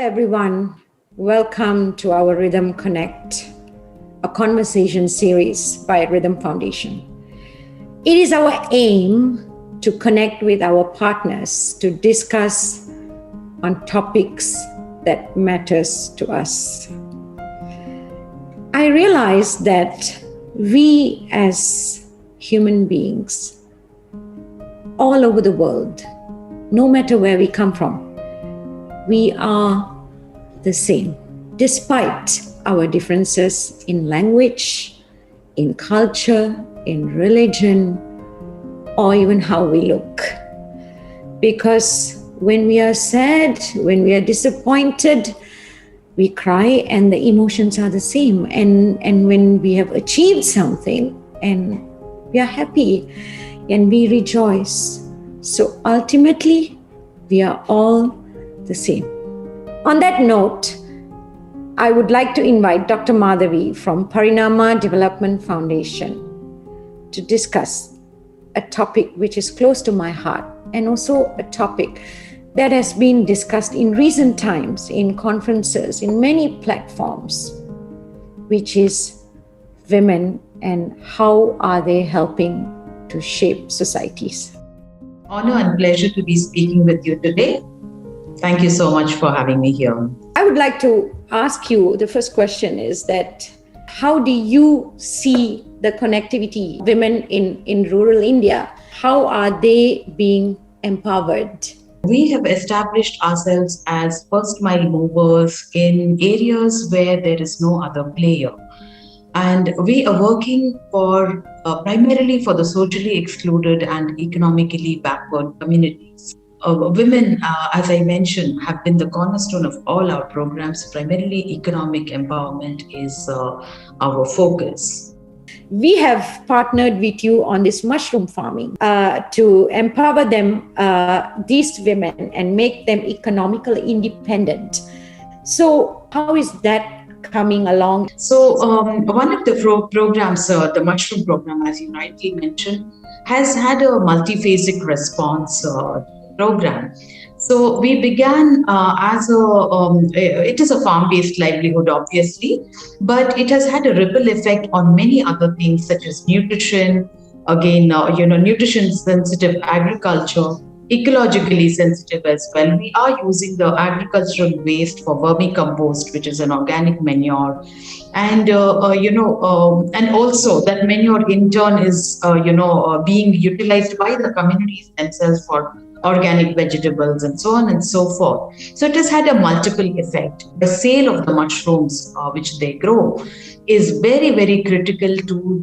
everyone. Welcome to our RYTHM Connect, a conversation series by RYTHM Foundation. It is our aim to connect with our partners to discuss on topics that matters to us. I realize that we as human beings all over the world, no matter where we come from, we are the same, despite our differences in language, in culture, in religion, or even how we look. Because when we are sad, when we are disappointed, we cry and the emotions are the same. And when we have achieved something and we are happy and we rejoice. So ultimately, we are all the same. On that note, I would like to invite Dr. Madhavi from Parinaama Development Foundation to discuss a topic which is close to my heart and also a topic that has been discussed in recent times in conferences, in many platforms, which is women and how are they helping to shape societies. Honor and pleasure to be speaking with you today. Thank you so much for having me here. I would like to ask you, the first question is that how do you see the connectivity women in rural India? How are they being empowered? We have established ourselves as first mile movers in areas where there is no other player. And we are working for primarily for the socially excluded and economically backward communities. Women, as I mentioned, have been the cornerstone of all our programs. Primarily economic empowerment is our focus. We have partnered with you on this mushroom farming to empower them, these women, and make them economically independent. So how is that coming along? So one of the programs, the mushroom program, as you rightly mentioned, has had a multiphasic response program. So we began it is a farm-based livelihood, obviously, but it has had a ripple effect on many other things such as nutrition, again, nutrition-sensitive agriculture, ecologically sensitive as well. We are using the agricultural waste for vermicompost, which is an organic manure, and and also that manure in turn is being utilized by the communities themselves for organic vegetables and so on and so forth. So it has had a multiple effect. The sale of the mushrooms which they grow is very, very critical to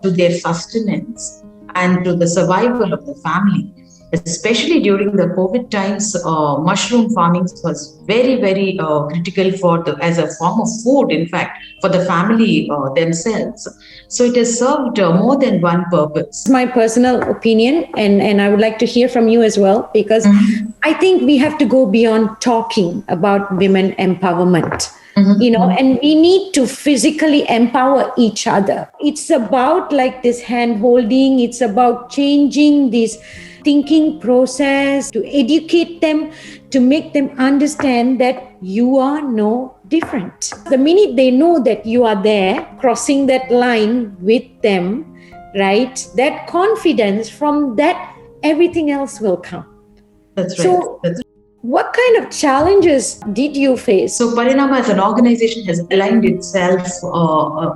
their sustenance and to the survival of the family. Especially during the COVID times, mushroom farming was very, very critical as a form of food, in fact, for the family themselves. So it has served more than one purpose. It's my personal opinion, and I would like to hear from you as well, because I think we have to go beyond talking about women empowerment. And we need to physically empower each other. It's about like this hand holding. It's about changing this thinking process, to educate them, to make them understand that you are no different. The minute they know that you are there, crossing that line with them, right, that confidence, from that, everything else will come. That's right. So, what kind of challenges did you face? So Parinaama as an organization has aligned itself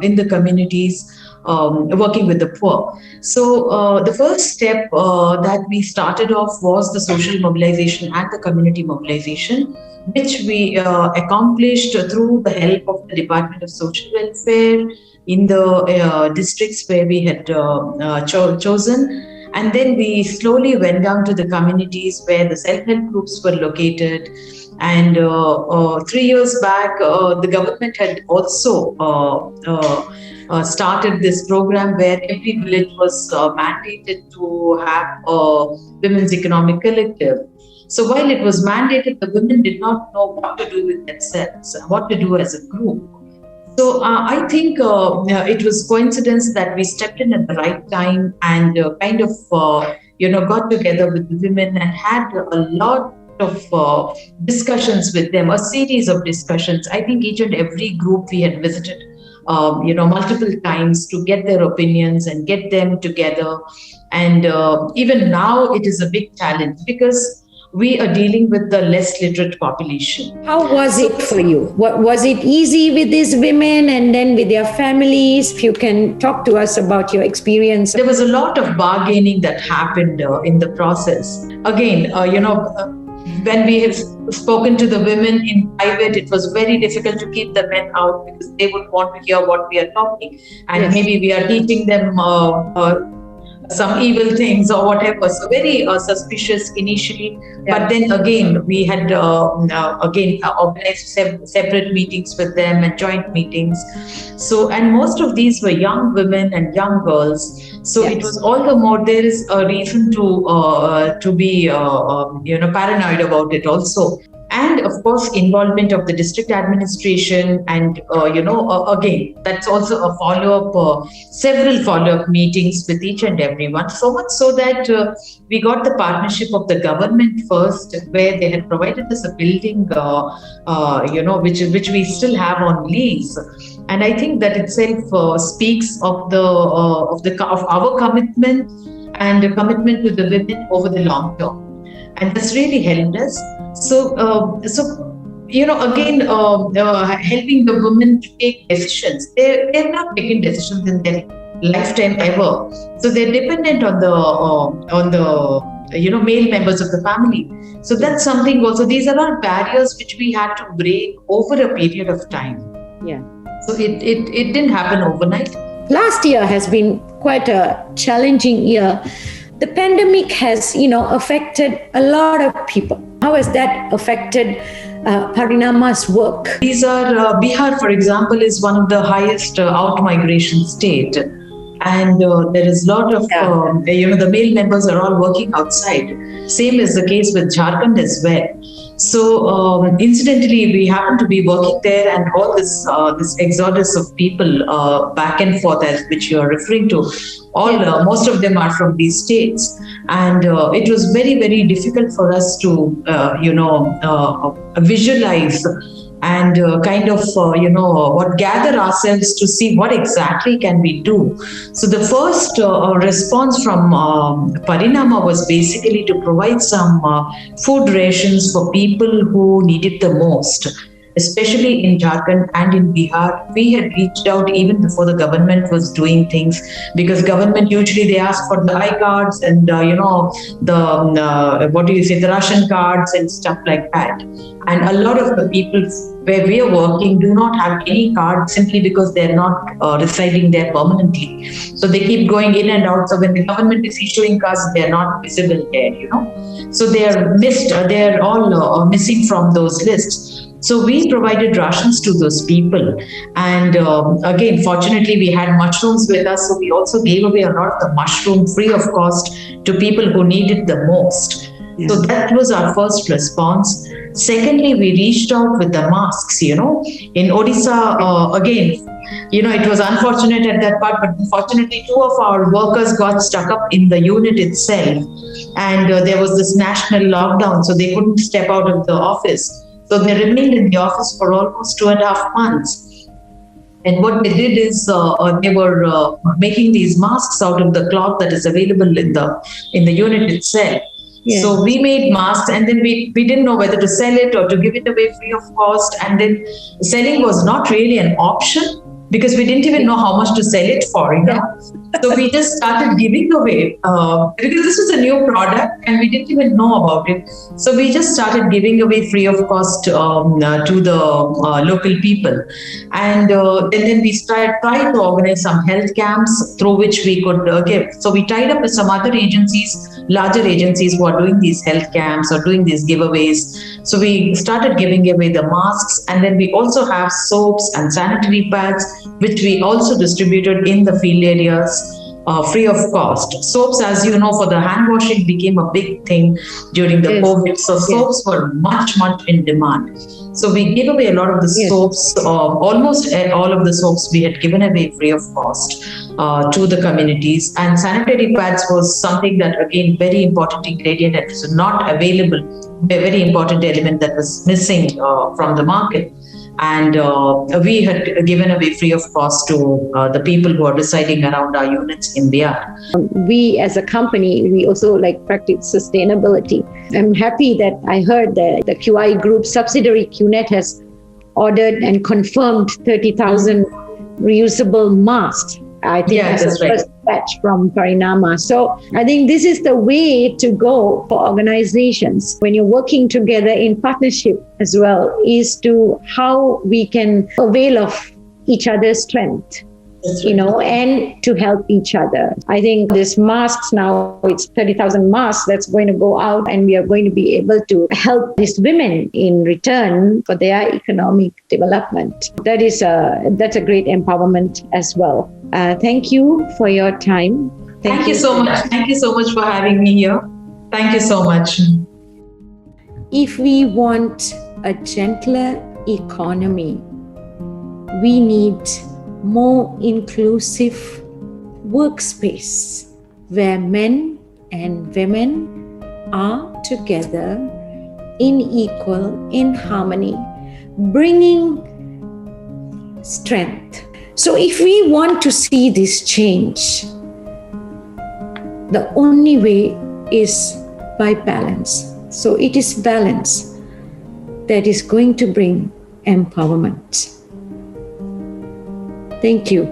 in the communities, working with the poor. So the first step that we started off was the social mobilization and the community mobilization, which we accomplished through the help of the Department of Social Welfare in the districts where we had chosen. And then we slowly went down to the communities where the self-help groups were located. And 3 years back, the government had also started this program where every village was mandated to have a women's economic collective. So while it was mandated, the women did not know what to do with themselves, what to do as a group. So I think it was coincidence that we stepped in at the right time and got together with the women and had a lot of discussions with them, a series of discussions. I think each and every group we had visited, multiple times to get their opinions and get them together. And even now, it is a big challenge because we are dealing with the less literate population. How was it for you? What was it easy with these women and then with their families? If you can talk to us about your experience. There was a lot of bargaining that happened in the process. Again, when we have spoken to the women in private, it was very difficult to keep the men out because they would want to hear what we are talking. And Yes. maybe we are teaching them some evil things or whatever. So very suspicious initially. Yeah. But then again, we had organized separate meetings with them and joint meetings. So, and most of these were young women and young girls. So Yes. it was all the more, there is a reason to be paranoid about it also. And of course, involvement of the district administration, and again, that's also a follow-up, several follow-up meetings with each and everyone. So much so that we got the partnership of the government first, where they had provided us a building, which we still have on lease. And I think that itself speaks of our commitment and the commitment to the women over the long term. And that's really helped us. So, helping the women to take decisions. They've not taken decisions in their lifetime ever. So they're dependent on the male members of the family. So that's something also. These are all barriers which we had to break over a period of time. Yeah. So it didn't happen overnight. Last year has been quite a challenging year. The pandemic has, affected a lot of people. How has that affected Parinaama's work? These are Bihar, for example, is one of the highest out-migration state. And there is a lot of, the male members are all working outside. Same is the case with Jharkhand as well. So incidentally, we happen to be working there, and all this exodus of people back and forth, as which you are referring to, most of them are from these states, and it was very, very difficult for us to visualize and gather ourselves to see what exactly can we do. So the first response from Parinaama was basically to provide some food rations for people who need it the most, especially in Jharkhand and in Bihar. We had reached out even before the government was doing things, because government usually they ask for the iCards and the ration cards and stuff like that. And a lot of the people where we are working do not have any card simply because they're not residing there permanently. So they keep going in and out. So when the government is issuing cards, they're not visible there, So they are missed. They're all missing from those lists. So we provided rations to those people. And again, fortunately, we had mushrooms with us. So we also gave away a lot of the mushroom free of cost to people who need it the most. Yeah. So that was our first response. Secondly, we reached out with the masks, In Odisha, again, it was unfortunate at that part, but unfortunately, 2 of our workers got stuck up in the unit itself. And there was this national lockdown, so they couldn't step out of the office. So they remained in the office for almost 2.5 months. And what they did is they were making these masks out of the cloth that is available in the unit itself. Yeah. So we made masks, and then we didn't know whether to sell it or to give it away free of cost. And then selling was not really an option because we didn't even know how much to sell it for, So we just started giving away because this was a new product and we didn't even know about it. So we just started giving away free of cost to the local people. And then we tried to organize some health camps through which we could give. So we tied up with some other agencies, larger agencies who are doing these health camps or doing these giveaways. So we started giving away the masks, and then we also have soaps and sanitary pads, which we also distributed in the field areas free of cost. Soaps, as you know, for the hand washing became a big thing during the COVID. So soaps were much, much in demand. So we gave away a lot of the soaps, almost all of the soaps we had given away free of cost to the communities. And sanitary pads was something that, again, very important ingredient that is not available very important element that was missing from the market. And we had given away free of cost to the people who are residing around our units in Bihar. We as a company, we also practice sustainability. I'm happy that I heard that the QI Group subsidiary QNet has ordered and confirmed 30,000 reusable masks. I think that's the first batch from Parinaama. So I think this is the way to go for organizations when you're working together in partnership as well, is to how we can avail of each other's strength, and to help each other. I think this masks now, it's 30,000 masks that's going to go out, and we are going to be able to help these women in return for their economic development. That's a great empowerment as well. Thank you for your time. Thank you so much. Thank you so much for having me here. Thank you so much. If we want a gentler economy, we need more inclusive workspace where men and women are together in harmony, bringing strength. So if we want to see this change, the only way is by balance. So it is balance that is going to bring empowerment. Thank you.